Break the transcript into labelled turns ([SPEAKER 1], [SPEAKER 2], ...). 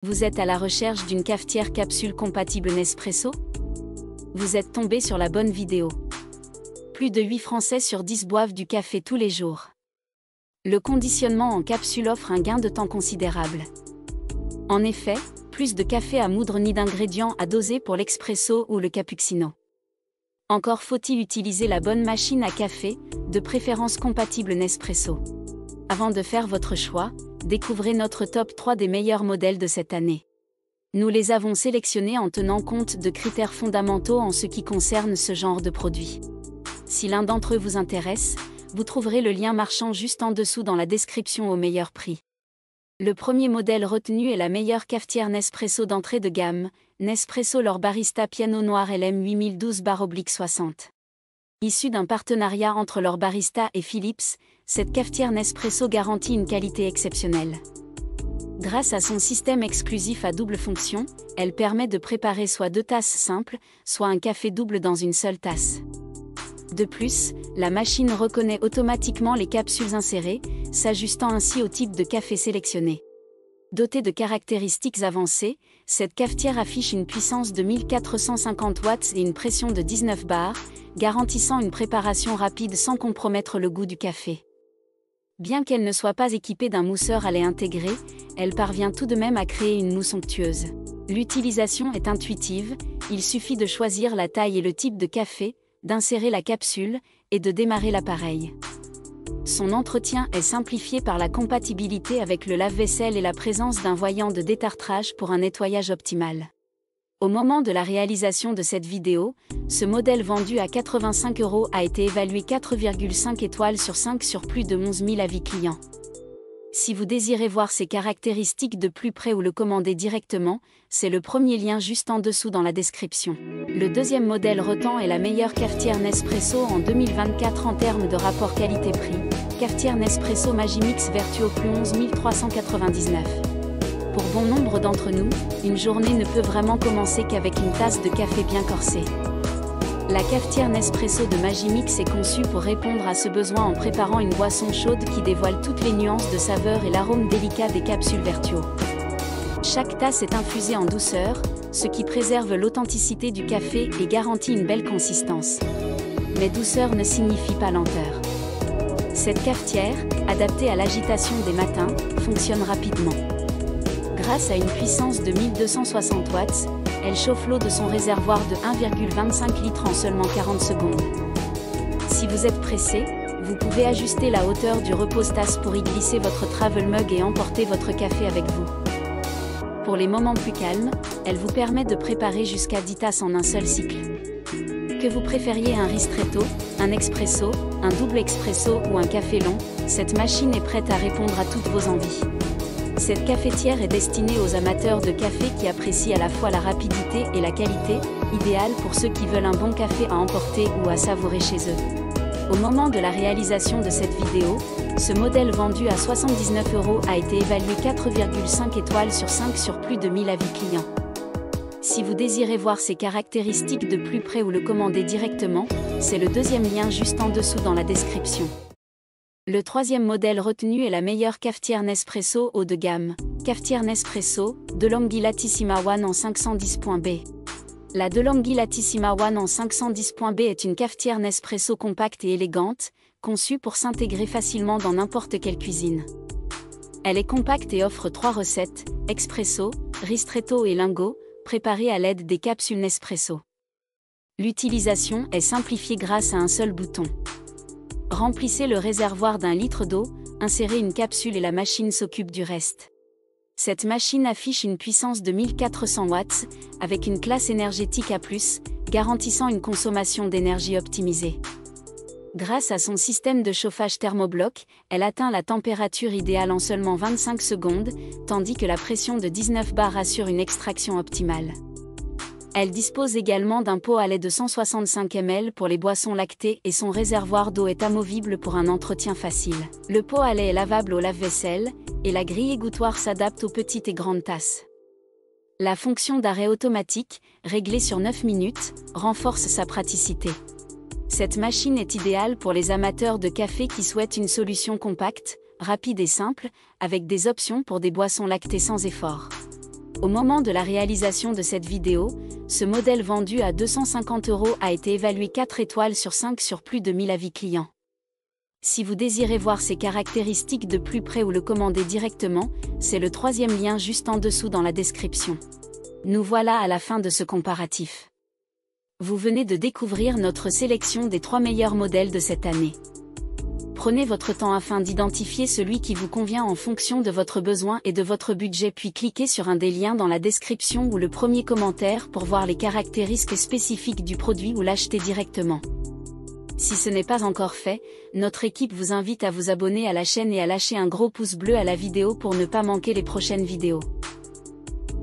[SPEAKER 1] Vous êtes à la recherche d'une cafetière capsule compatible Nespresso? Vous êtes tombé sur la bonne vidéo. Plus de 8 Français sur 10 boivent du café tous les jours. Le conditionnement en capsule offre un gain de temps considérable. En effet, plus de café à moudre ni d'ingrédients à doser pour l'expresso ou le cappuccino. Encore faut-il utiliser la bonne machine à café, de préférence compatible Nespresso. Avant de faire votre choix, découvrez notre top 3 des meilleurs modèles de cette année. Nous les avons sélectionnés en tenant compte de critères fondamentaux en ce qui concerne ce genre de produit. Si l'un d'entre eux vous intéresse, vous trouverez le lien marchand juste en dessous dans la description au meilleur prix. Le premier modèle retenu est la meilleure cafetière Nespresso d'entrée de gamme, Nespresso L'Or Barista Piano Noir LM 8012/60. Issue d'un partenariat entre L'Or Barista et Philips, cette cafetière Nespresso garantit une qualité exceptionnelle. Grâce à son système exclusif à double fonction, elle permet de préparer soit 2 tasses simples, soit un café double dans une seule tasse. De plus, la machine reconnaît automatiquement les capsules insérées, s'ajustant ainsi au type de café sélectionné. Dotée de caractéristiques avancées, cette cafetière affiche une puissance de 1450 watts et une pression de 19 bars, garantissant une préparation rapide sans compromettre le goût du café. Bien qu'elle ne soit pas équipée d'un mousseur à lait intégré, elle parvient tout de même à créer une mousse onctueuse. L'utilisation est intuitive, il suffit de choisir la taille et le type de café, d'insérer la capsule, et de démarrer l'appareil. Son entretien est simplifié par la compatibilité avec le lave-vaisselle et la présence d'un voyant de détartrage pour un nettoyage optimal. Au moment de la réalisation de cette vidéo, ce modèle vendu à 85 € a été évalué 4,5 étoiles sur 5 sur plus de 11 000 avis clients. Si vous désirez voir ces caractéristiques de plus près ou le commander directement, c'est le premier lien juste en dessous dans la description. Le deuxième modèle retenu est la meilleure cafetière Nespresso en 2024 en termes de rapport qualité-prix, cafetière Nespresso Magimix Vertuo Plus 11 399. Pour bon nombre d'entre nous, une journée ne peut vraiment commencer qu'avec une tasse de café bien corsée. La cafetière Nespresso de Magimix est conçue pour répondre à ce besoin en préparant une boisson chaude qui dévoile toutes les nuances de saveur et l'arôme délicat des capsules Vertuo. Chaque tasse est infusée en douceur, ce qui préserve l'authenticité du café et garantit une belle consistance. Mais douceur ne signifie pas lenteur. Cette cafetière, adaptée à l'agitation des matins, fonctionne rapidement. Grâce à une puissance de 1260 watts, elle chauffe l'eau de son réservoir de 1,25 litres en seulement 40 secondes. Si vous êtes pressé, vous pouvez ajuster la hauteur du repose-tasse pour y glisser votre travel mug et emporter votre café avec vous. Pour les moments plus calmes, elle vous permet de préparer jusqu'à 10 tasses en un seul cycle. Que vous préfériez un ristretto, un expresso, un double expresso ou un café long, cette machine est prête à répondre à toutes vos envies. Cette cafetière est destinée aux amateurs de café qui apprécient à la fois la rapidité et la qualité, idéale pour ceux qui veulent un bon café à emporter ou à savourer chez eux. Au moment de la réalisation de cette vidéo, ce modèle vendu à 79 € a été évalué 4,5 étoiles sur 5 sur plus de 1000 avis clients. Si vous désirez voir ces caractéristiques de plus près ou le commander directement, c'est le deuxième lien juste en dessous dans la description. Le troisième modèle retenu est la meilleure cafetière Nespresso haut de gamme, cafetière Nespresso, DeLonghi Latissima One en 510.B. La DeLonghi Latissima One en 510.B est une cafetière Nespresso compacte et élégante, conçue pour s'intégrer facilement dans n'importe quelle cuisine. Elle est compacte et offre 3 recettes, expresso, ristretto et lingot, préparées à l'aide des capsules Nespresso. L'utilisation est simplifiée grâce à un seul bouton. Remplissez le réservoir d'1 litre d'eau, insérez une capsule et la machine s'occupe du reste. Cette machine affiche une puissance de 1400 watts, avec une classe énergétique A+, garantissant une consommation d'énergie optimisée. Grâce à son système de chauffage thermobloc, elle atteint la température idéale en seulement 25 secondes, tandis que la pression de 19 bars assure une extraction optimale. Elle dispose également d'un pot à lait de 165 ml pour les boissons lactées et son réservoir d'eau est amovible pour un entretien facile. Le pot à lait est lavable au lave-vaisselle, et la grille égouttoir s'adapte aux petites et grandes tasses. La fonction d'arrêt automatique, réglée sur 9 minutes, renforce sa praticité. Cette machine est idéale pour les amateurs de café qui souhaitent une solution compacte, rapide et simple, avec des options pour des boissons lactées sans effort. Au moment de la réalisation de cette vidéo, ce modèle vendu à 250 € a été évalué 4 étoiles sur 5 sur plus de 1000 avis clients. Si vous désirez voir ces caractéristiques de plus près ou le commander directement, c'est le troisième lien juste en dessous dans la description. Nous voilà à la fin de ce comparatif. Vous venez de découvrir notre sélection des 3 meilleurs modèles de cette année. Prenez votre temps afin d'identifier celui qui vous convient en fonction de votre besoin et de votre budget, puis cliquez sur un des liens dans la description ou le premier commentaire pour voir les caractéristiques spécifiques du produit ou l'acheter directement. Si ce n'est pas encore fait, notre équipe vous invite à vous abonner à la chaîne et à lâcher un gros pouce bleu à la vidéo pour ne pas manquer les prochaines vidéos.